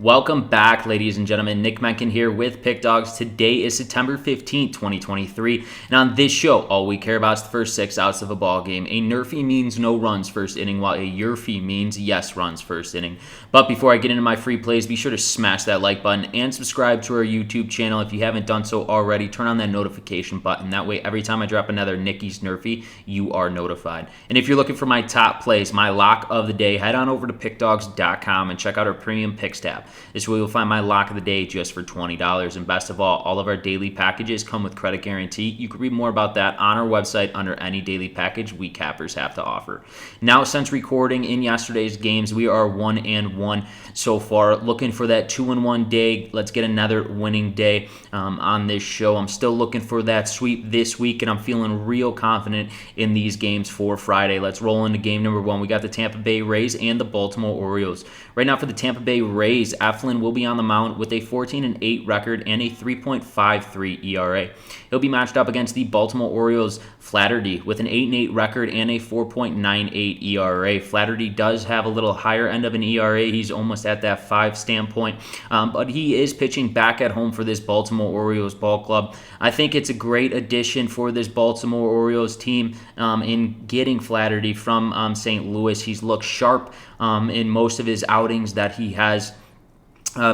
Welcome back, ladies and gentlemen. Nick Mencken here with Pickdawgz. Today is September 15th, 2023, and on this show, all we care about is the first 6 outs of a ball game. A NRFI means no runs first inning, while a YRFI means yes runs first inning. But before I get into my free plays, be sure to smash that like button and subscribe to our YouTube channel. If you haven't done so already, turn on that notification button. That way, every time I drop another Nicky's NRFI, you are notified. And if you're looking for my top plays, my lock of the day, head on over to pickdawgz.com and check out our premium picks tab. This is where you'll find my lock of the day just for $20. And best of all of our daily packages come with credit guarantee. You can read more about that on our website under any daily package we cappers have to offer. Now, since recording in yesterday's games, we are 1-1 so far. Looking for that 2-1 day. Let's get another winning day on this show. I'm still looking for that sweep this week, and I'm feeling real confident in these games for Friday. Let's roll into game number 1. We got the Tampa Bay Rays and the Baltimore Orioles. Right now for the Tampa Bay Rays, Eflin will be on the mound with a 14-8 record and a 3.53 ERA. He'll be matched up against the Baltimore Orioles' Flaherty with an 8-8 record and a 4.98 ERA. Flaherty does have a little higher end of an ERA. He's almost at that 5 standpoint, but he is pitching back at home for this Baltimore Orioles ball club. I think it's a great addition for this Baltimore Orioles team in getting Flaherty from St. Louis. He's looked sharp in most of his outings that he has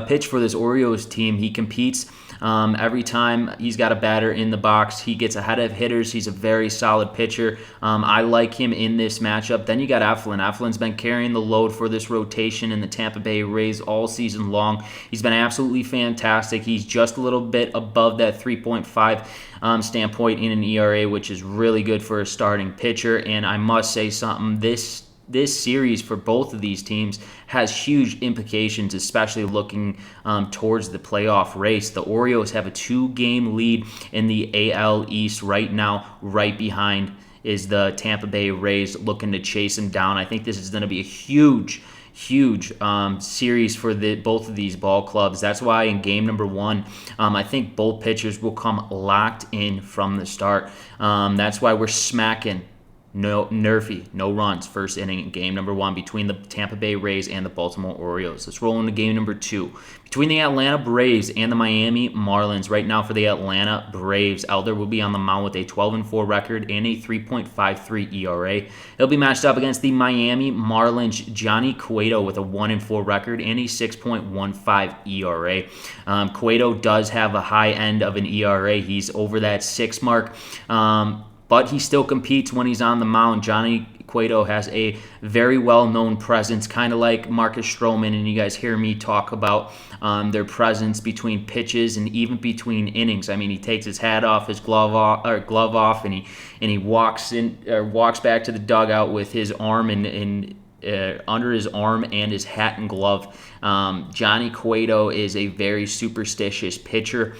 pitch for this Orioles team. He competes every time he's got a batter in the box. He gets ahead of hitters. He's a very solid pitcher. I like him in this matchup. Then you got Eflin. Eflin's been carrying the load for this rotation in the Tampa Bay Rays all season long. He's been absolutely fantastic. He's just a little bit above that 3.5 standpoint in an ERA, which is really good for a starting pitcher. And I must say something, this series for both of these teams has huge implications, especially looking towards the playoff race. The Orioles have a 2-game lead in the AL East right now. Right behind is the Tampa Bay Rays looking to chase them down. I think this is going to be a huge series for both of these ball clubs. That's why in game number 1, I think both pitchers will come locked in from the start. That's why we're smacking no NRFI, no runs first inning in game number 1 between the Tampa Bay Rays and the Baltimore Orioles. Let's roll into game number 2 between the Atlanta Braves and the Miami Marlins. Right now for the Atlanta Braves, Elder will be on the mound with a 12-4 record and a 3.53 ERA. He'll be matched up against the Miami Marlins' Johnny Cueto with a 1-4 record and a 6.15 ERA. Cueto does have a high end of an ERA. He's over that 6 mark. But he still competes when he's on the mound. Johnny Cueto has a very well-known presence, kind of like Marcus Stroman, and you guys hear me talk about their presence between pitches and even between innings. I mean, he takes his hat off, his glove off, and he walks back to the dugout with his arm under his arm and his hat and glove. Johnny Cueto is a very superstitious pitcher.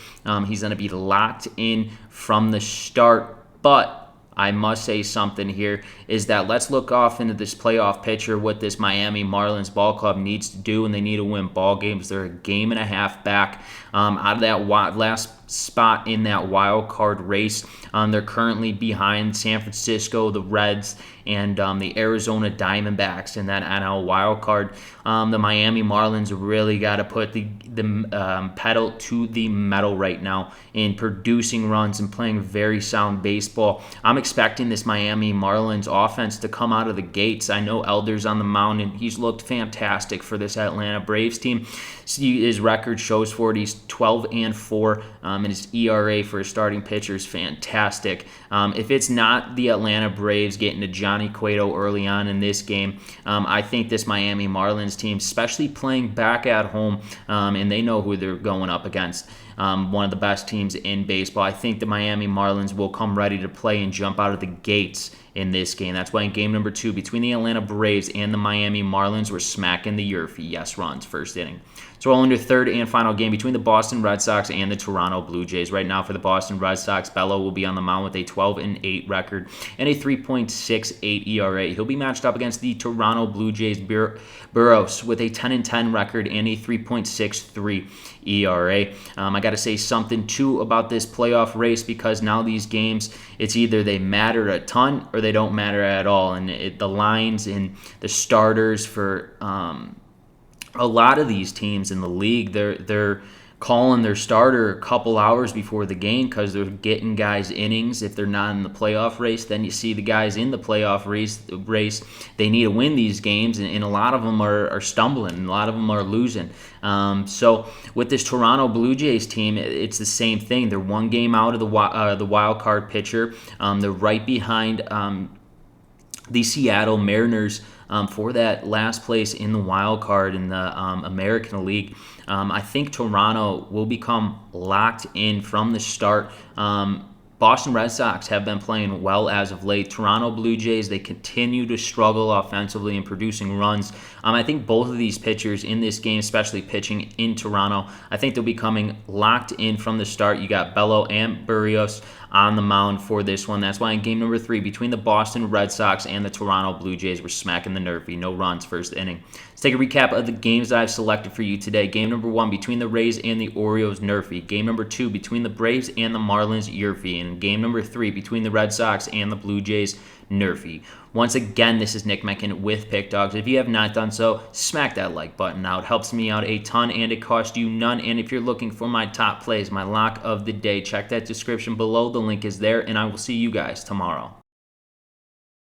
He's going to be locked in from the start. But I must say something here is that let's look off into this playoff picture, what this Miami Marlins ball club needs to do, and they need to win ball games. They're a game and a half back out of that last spot in that wild card race. They're currently behind San Francisco, the Reds, and the Arizona Diamondbacks in that NL wild card. The Miami Marlins really got to put the pedal to the metal right now in producing runs and playing very sound baseball. I'm expecting this Miami Marlins offense to come out of the gates. I know Elder's on the mound, and he's looked fantastic for this Atlanta Braves team. His record shows for it. He's 12-4, and his ERA for a starting pitcher is fantastic. If it's not the Atlanta Braves getting to Johnny Cueto early on in this game, I think this Miami Marlins team, especially playing back at home, and they know who they're going up against, one of the best teams in baseball. I think the Miami Marlins will come ready to play and jump out of the gates in this game. That's why in game number 2, between the Atlanta Braves and the Miami Marlins, we're smacking the YRFI yes runs first inning. So we're on to third and final game between the Boston Red Sox and the Toronto Blue Jays. Right now for the Boston Red Sox, Bello will be on the mound with a 12-8 record and a 3.68 ERA. He'll be matched up against the Toronto Blue Jays' Burroughs with a 10-10 record and a 3.63 ERA. I got to say something too about this playoff race, because now these games, it's either they matter a ton or they don't matter at all. And the lines and the starters for a lot of these teams in the league, they're calling their starter a couple hours before the game because they're getting guys innings. If they're not in the playoff race, then you see the guys in the playoff race, they need to win these games, and a lot of them are stumbling, and a lot of them are losing. So with this Toronto Blue Jays team, it's the same thing. They're one game out of the wild card picture. They're right behind the Seattle Mariners for that last place in the wild card in the American League. I think Toronto will become locked in from the start. Boston Red Sox have been playing well as of late. Toronto Blue Jays, they continue to struggle offensively and producing runs. I think both of these pitchers in this game, especially pitching in Toronto, I think they'll be coming locked in from the start. You got Bello and Berrios on the mound for this one. That's why in game number 3, between the Boston Red Sox and the Toronto Blue Jays, we're smacking the NRFI. No runs, first inning. Let's take a recap of the games that I've selected for you today. Game number 1, between the Rays and the Orioles, NRFI. Game number 2, between the Braves and the Marlins, YRFI. And game number 3, between the Red Sox and the Blue Jays, NRFI. Once again, this is Nick Mencken with Pickdawgz. If you have not done so, smack that like button now. It helps me out a ton, and it costs you none. And if you're looking for my top plays, my lock of the day, check that description below. The link is there, and I will see you guys tomorrow.